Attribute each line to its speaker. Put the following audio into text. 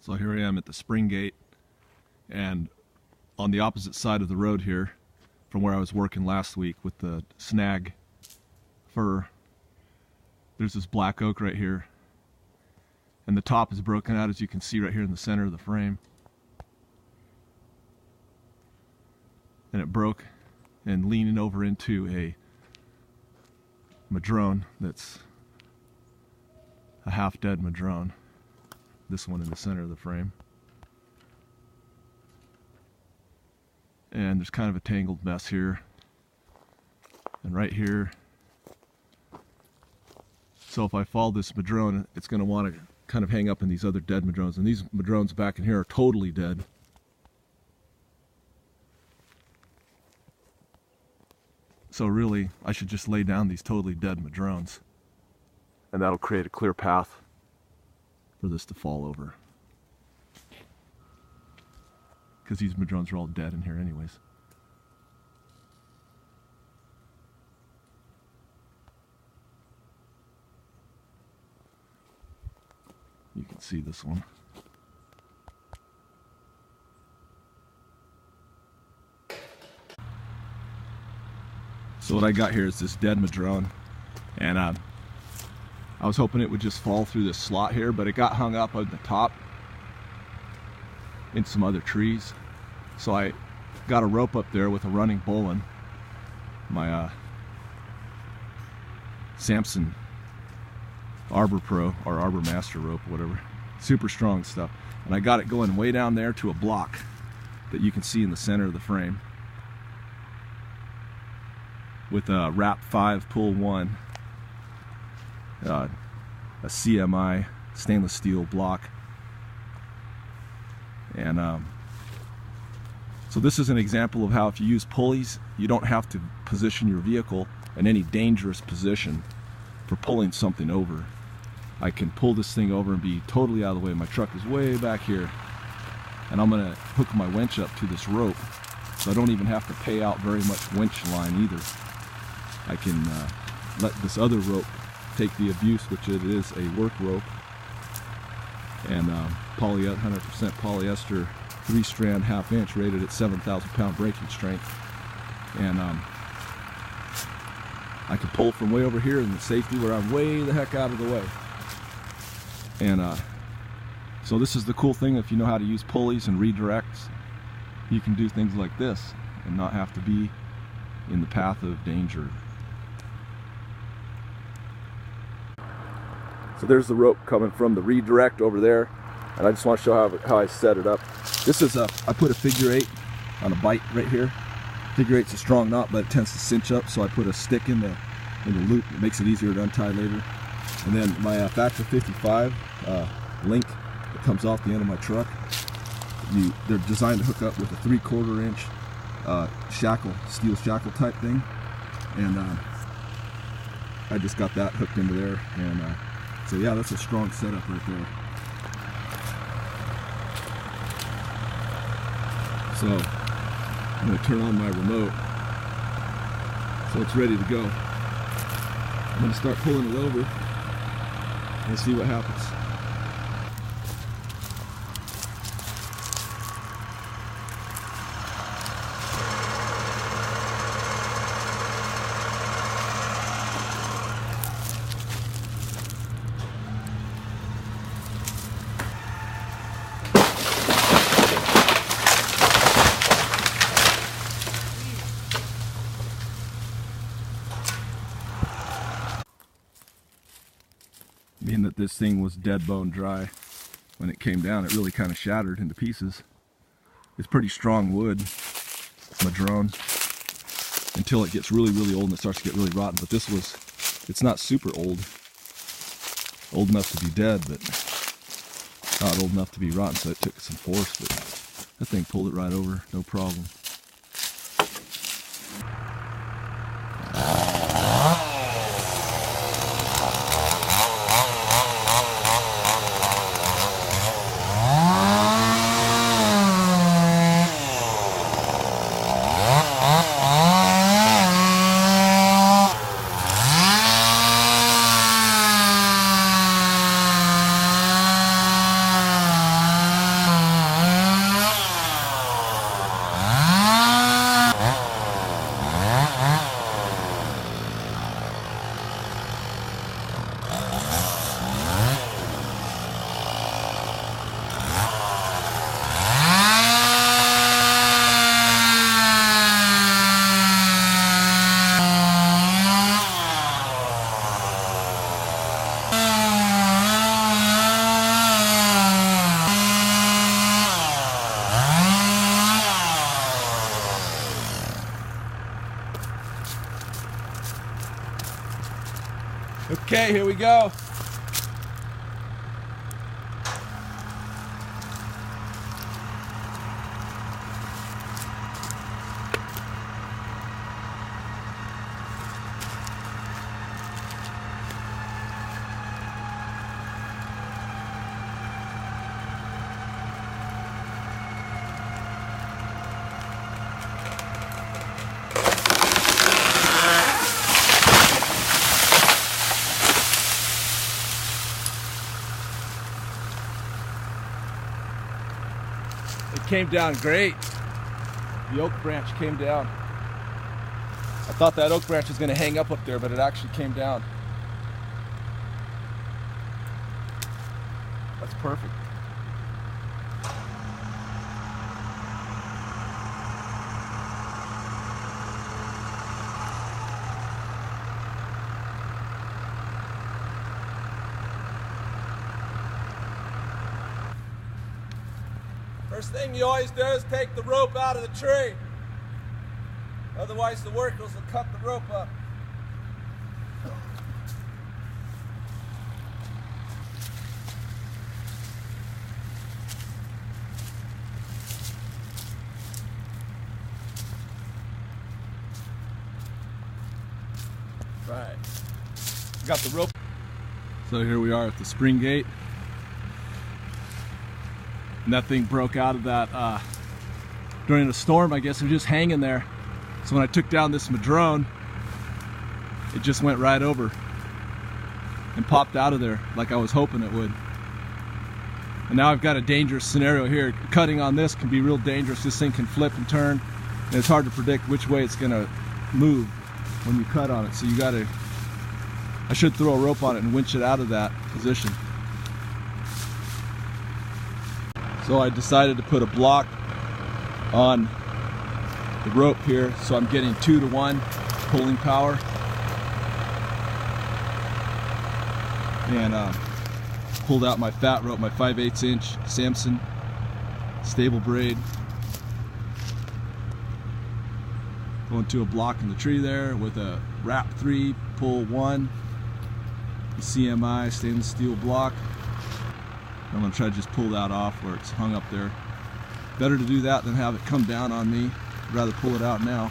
Speaker 1: So here I am at the spring gate, and on the opposite side of the road here from where I was working last week with the snag fir, there's this black oak right here, and the top is broken out, as you can see right here in the center of the frame. And it broke and leaning over into a madrone that's a half-dead madrone. This one in the center of the frame. And there's kind of a tangled mess here. And right here. So if I fall this madrone, it's going to want to kind of hang up in these other dead madrones. And these madrones back in here are totally dead. So really, I should just lay down these totally dead madrones. And that'll create a clear path for this to fall over. Because these madrones are all dead in here anyways. You can see this one. So what I got here is this dead madrone, and I was hoping it would just fall through this slot here, but it got hung up on the top in some other trees. So I got a rope up there with a running bowline, my Samson Arbor Pro or Arbor Master rope, whatever, super strong stuff, and I got it going way down there to a block that you can see in the center of the frame with a wrap 5 pull 1, a CMI stainless steel block. And so this is an example of how if you use pulleys, you don't have to position your vehicle in any dangerous position for pulling something over. I can pull this thing over and be totally out of the way. My truck is way back here, and I'm going to hook my winch up to this rope, so I don't even have to pay out very much winch line either. I can let this other rope take the abuse, which it is a work rope, and 100% polyester 3-strand 1/2 inch rated at 7,000 pound braking strength. And I can pull from way over here in the safety where I'm way the heck out of the way. And so this is the cool thing, if you know how to use pulleys and redirects, you can do things like this and not have to be in the path of danger. So there's the rope coming from the redirect over there, and I just want to show how I set it up. This is I put a figure 8 on a bite right here. Figure 8's a strong knot, but it tends to cinch up, so I put a stick in the loop. It makes it easier to untie later. And then my Factor 55 link that comes off the end of my truck, they're designed to hook up with a 3/4 inch shackle, steel shackle type thing. And I just got that hooked into there, and so yeah, that's a strong setup right there. So I'm going to turn on my remote so it's ready to go. I'm going to start pulling it over and see what happens. Being that this thing was dead bone dry when it came down, it really kind of shattered into pieces. It's pretty strong wood, madrone, until it gets really, really old and it starts to get really rotten. But this was, it's not super old enough to be dead, but not old enough to be rotten, so it took some force, but that thing pulled it right over, no problem. Okay, here we go. It came down great. The oak branch came down. I thought that oak branch was going to hang up there, but it actually came down. That's perfect. First thing you always do is take the rope out of the tree. Otherwise the workers will cut the rope up. Right. Got the rope. So here we are at the spring gate. And that thing broke out of that during the storm. I guess it was just hanging there. So when I took down this madrone, it just went right over and popped out of there like I was hoping it would. And now I've got a dangerous scenario here. Cutting on this can be real dangerous. This thing can flip and turn, and it's hard to predict which way it's gonna move when you cut on it. So I should throw a rope on it and winch it out of that position. So I decided to put a block on the rope here, so I'm getting 2-to-1 pulling power. And pulled out my fat rope, my 5/8 inch Samson stable braid. Going to a block in the tree there with a wrap 3, pull 1, the CMI stainless steel block. I'm going to try to just pull that off where it's hung up there. Better to do that than have it come down on me. I'd rather pull it out now.